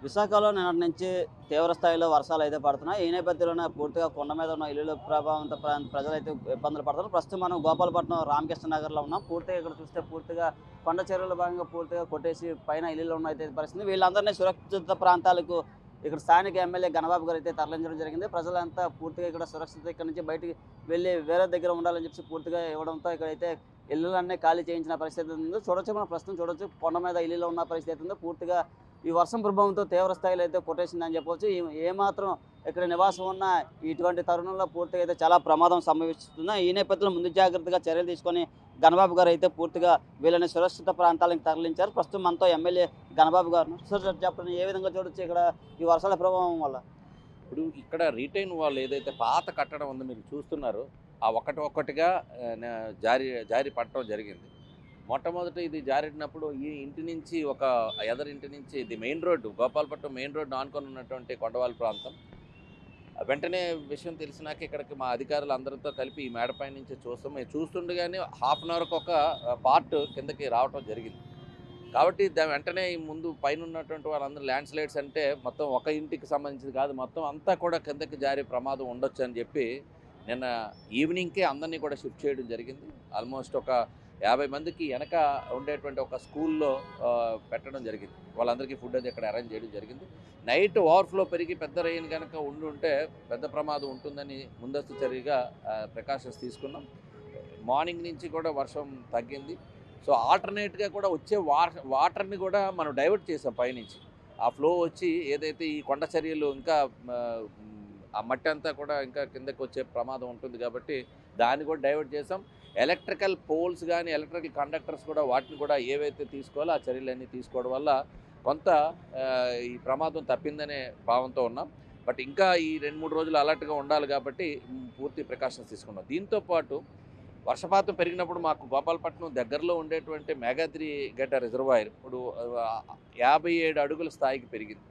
విశాఖలో నిన్నటి నుంచి తీవ్ర స్థాయిలో వర్షాలు అయితే పడుతున్నాయి. ఈ నేపథ్యంలోనే పూర్తిగా కొండ మీద ఉన్న ఇల్లుల ప్రభావంతో ప్రజలైతే ఇబ్బందులు పడుతున్నారు. ప్రస్తుతం మనం గోపాలపట్నం రామకృష్ణ నగర్లో ఉన్నాం. పూర్తిగా ఇక్కడ చూస్తే పూర్తిగా కొండ చర్యల భాగంగా పూర్తిగా కొట్టేసి పైన ఇల్లులు ఉన్న అయితే పరిస్థితి. వీళ్ళందరినీ సురక్షిత ప్రాంతాలకు ఇక్కడ స్థానిక ఎమ్మెల్యే గణబాబు గారు అయితే తరలించడం జరిగింది. ప్రజలంతా పూర్తిగా ఇక్కడ సురక్షిత ఇక్కడ నుంచి బయటికి వెళ్ళి వేరే దగ్గర ఉండాలని చెప్పి పూర్తిగా ఇవ్వడంతో ఇక్కడైతే ఇల్లులన్నీ ఖాళీ చేయించిన పరిస్థితి ఉంది. చూడొచ్చు, మనం ప్రస్తుతం చూడొచ్చు కొండ మీద ఇల్లులో ఉన్న పరిస్థితి ఉంది. పూర్తిగా ఈ వర్షం ప్రభావంతో తీవ్ర స్థాయిలో అయితే కొట్టేసిందని చెప్పవచ్చు. ఏమాత్రం ఇక్కడ నివాసం ఉన్న ఇటువంటి తరుణంలో పూర్తిగా అయితే చాలా ప్రమాదం సంభవిస్తుంది. ఈ నేపథ్యంలో ముందు జాగ్రత్తగా చర్యలు తీసుకొని గణబాబు గారు అయితే పూర్తిగా వీళ్ళని సురక్షిత ప్రాంతాలకు తరలించారు. ప్రస్తుతం మనతో ఎమ్మెల్యే గణబాబు గారు. సార్ చెప్పండి, ఏ విధంగా చూడొచ్చు ఇక్కడ ఈ వర్షాల ప్రభావం వల్ల? ఇప్పుడు ఇక్కడ రీటైన్ వాళ్ళు ఏదైతే పాత కట్టడం ఉందో మీరు చూస్తున్నారో ఆ ఒక్కటిగా జారి పడటం జరిగింది. మొట్టమొదట ఇది జారినప్పుడు ఈ ఇంటి నుంచి ఒక ఎదరింటి నుంచి ఇది main road, Gopalapatnam main road ఆనుకొని ఉన్నటువంటి కొండవాళ్ళ ప్రాంతం. వెంటనే విషయం తెలిసినాక ఇక్కడికి మా అధికారులు అందరితో కలిపి ఈ మేడపై నుంచి చూస్తుండగానే హాఫ్ అన్ అవర్కి ఒక పార్ట్ కిందకి రావటం జరిగింది. కాబట్టి వెంటనే ముందు పైన ఉన్నటువంటి వాళ్ళందరూ ల్యాండ్ స్లైడ్స్ అంటే మొత్తం ఒక ఇంటికి సంబంధించింది కాదు, మొత్తం అంతా కూడా కిందకి జారే ప్రమాదం ఉండొచ్చు అని చెప్పి నిన్న ఈవినింగ్కే అందరినీ కూడా షిఫ్ట్ చేయడం జరిగింది. ఆల్మోస్ట్ ఒక 50 మందికి వెనక ఉండేటువంటి ఒక స్కూల్లో పెట్టడం జరిగింది. వాళ్ళందరికీ ఫుడ్ అది ఇక్కడ అరేంజ్ చేయడం జరిగింది. నైట్ ఓవర్ఫ్లో పెరిగి పెద్ద రెయిన్ కనుక ఉంటే పెద్ద ప్రమాదం ఉంటుందని ముందస్తు చర్యగా ప్రికాషన్స్ తీసుకున్నాం. మార్నింగ్ నుంచి కూడా వర్షం తగ్గింది. సో ఆల్టర్నేట్గా కూడా వచ్చే వాటర్ని కూడా మనం డైవర్ట్ చేసాం పైనుంచి. ఆ ఫ్లో వచ్చి ఏదైతే ఈ కొండ చర్యలు ఇంకా ఆ మట్టి అంతా కూడా ఇంకా కిందకి వచ్చే ప్రమాదం ఉంటుంది కాబట్టి దాన్ని కూడా డైవర్ట్ చేసాం. ఎలక్ట్రికల్ పోల్స్ కానీ ఎలక్ట్రికల్ కండక్టర్స్ కూడా వాటిని కూడా ఏవైతే తీసుకోవాలో ఆ చర్యలన్నీ తీసుకోవడం వల్ల కొంత ఈ ప్రమాదం తప్పిందనే భావంతో ఉన్నాం. బట్ ఇంకా ఈ 2-3 రోజులు అలర్ట్గా ఉండాలి కాబట్టి పూర్తి ప్రికాషన్స్ తీసుకున్నాం. దీంతోపాటు వర్షపాతం పెరిగినప్పుడు మాకు గోపాలపట్నం దగ్గరలో ఉండేటువంటి మేఘాద్రి గడ్డ రిజర్వాయర్ ఇప్పుడు 57 అడుగుల స్థాయికి పెరిగింది.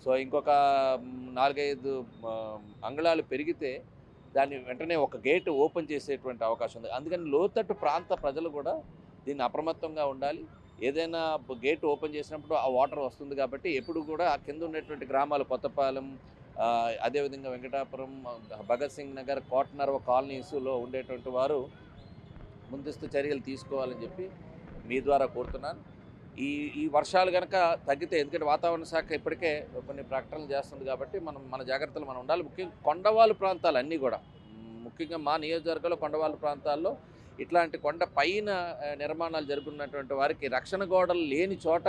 సో ఇంకొక 4-5 అంగుళాలు పెరిగితే దాన్ని వెంటనే ఒక గేట్ ఓపెన్ చేసేటువంటి అవకాశం ఉంది. అందుకని లోతట్టు ప్రాంత ప్రజలు కూడా దీన్ని అప్రమత్తంగా ఉండాలి. ఏదైనా గేట్ ఓపెన్ చేసినప్పుడు ఆ వాటర్ వస్తుంది కాబట్టి ఎప్పుడు కూడా ఆ కింద ఉన్నటువంటి గ్రామాలు కొత్తపాలెం, అదేవిధంగా వెంకటాపురం, భగత్ సింగ్ నగర్, కోటనర్వ కాలనీస్లో ఉండేటువంటి వారు ముందస్తు చర్యలు తీసుకోవాలని చెప్పి మీ ద్వారా కోరుతున్నాను. ఈ వర్షాలు కనుక తగ్గితే, ఎందుకంటే వాతావరణ శాఖ ఇప్పటికే కొన్ని ప్రకటనలు చేస్తుంది కాబట్టి మన జాగ్రత్తలు మనం ఉండాలి. ముఖ్యంగా కొండవాళ్ళు ప్రాంతాలు అన్నీ కూడా, ముఖ్యంగా మా నియోజకవర్గంలో కొండవాళ్ళ ప్రాంతాల్లో ఇట్లాంటి కొండ పైన నిర్మాణాలు జరుగుతున్నటువంటి వారికి రక్షణ గోడలు లేని చోట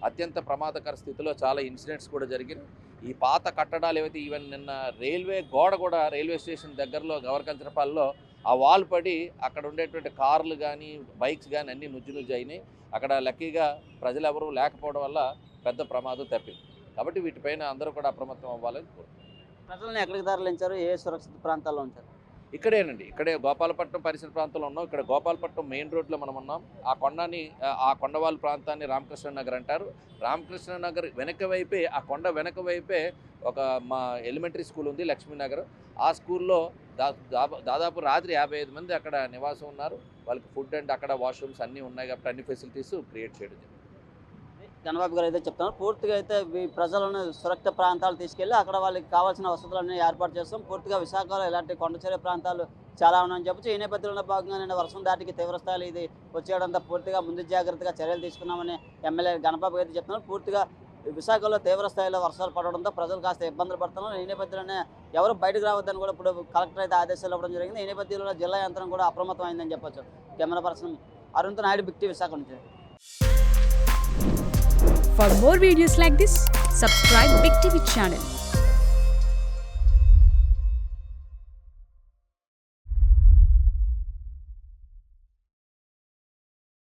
అత్యంత ప్రమాదకర స్థితిలో చాలా ఇన్సిడెంట్స్ కూడా జరిగినాయి. ఈ పాత కట్టడాలు ఏవైతే ఈవెన్ నిన్న రైల్వే గోడ కూడా రైల్వే స్టేషన్ దగ్గరలో గవర్కంచరపాల్లో ఆ వాల్ పడి అక్కడ ఉండేటువంటి కార్లు కానీ బైక్స్ కానీ అన్నీ నుజ్జు అయినాయి. అక్కడ లక్కీగా ప్రజలు ఎవరూ లేకపోవడం వల్ల పెద్ద ప్రమాదం తప్పింది. కాబట్టి వీటిపైన అందరూ కూడా అప్రమత్తం అవ్వాలని కోరుతున్నాను. ప్రజలను ఎక్కడికి తరలించారు? ఏ సురక్షిత ప్రాంతాల్లో ఉంచారు? ఇక్కడేనండి, ఇక్కడే గోపాలపట్నం పరిసర ప్రాంతంలో ఉన్నాం. ఇక్కడ గోపాలపట్నం మెయిన్ రోడ్లో మనం ఉన్నాం. ఆ కొండవాళ్ళ ప్రాంతాన్ని రామకృష్ణ నగర్ అంటారు. రామకృష్ణ నగర్ వెనక వైపే, ఆ కొండ వెనక వైపే ఒక మా ఎలిమెంటరీ స్కూల్ ఉంది, లక్ష్మీనగర్. ఆ స్కూల్లో దాదాపు రాత్రి 55 మంది అక్కడ నివాసం ఉన్నారు. వాళ్ళకి ఫుడ్ అండ్ అక్కడ వాష్రూమ్స్ అన్నీ ఉన్నాయి కాబట్టి అన్ని ఫెసిలిటీస్ క్రియేట్ చేయడం జరిగింది. గణబాబు గారు అయితే చెప్తున్నారు, పూర్తిగా అయితే ఈ ప్రజలను సురక్షిత ప్రాంతాలు తీసుకెళ్ళి అక్కడ వాళ్ళకి కావాల్సిన వసతులన్నీ ఏర్పాటు చేస్తాం. పూర్తిగా విశాఖలో ఇలాంటి కొండచర్య ప్రాంతాలు చాలా ఉన్నాయని చెప్పచ్చు. ఈ నేపథ్యంలో భాగంగా నిన్న వర్షం దాటికి తీవ్ర స్థాయిలో ఇది వచ్చేయడంతో పూర్తిగా ముందు జాగ్రత్తగా చర్యలు తీసుకున్నామని ఎమ్మెల్యే గణబాబు అయితే చెప్తున్నారు. పూర్తిగా విశాఖలో తీవ్ర స్థాయిలో వర్షాలు పడడంతో ప్రజలు కాస్త ఇబ్బందులు పడుతున్నారు. ఈ నేపథ్యంలోనే ఎవరు బయటకు రావద్దని కూడా ఇప్పుడు కలెక్టర్ అయితే ఆదేశాలు ఇవ్వడం జరిగింది. ఈ నేపథ్యంలో జిల్లా యంత్రం కూడా అప్రమత్తం అయిందని చెప్పొచ్చు. కెమెరా పర్సన్ అరుణ్తో నాయుడు, బిగ్ టీవీ విశాఖ నుంచి. For more videos like this, subscribe Big TV channel.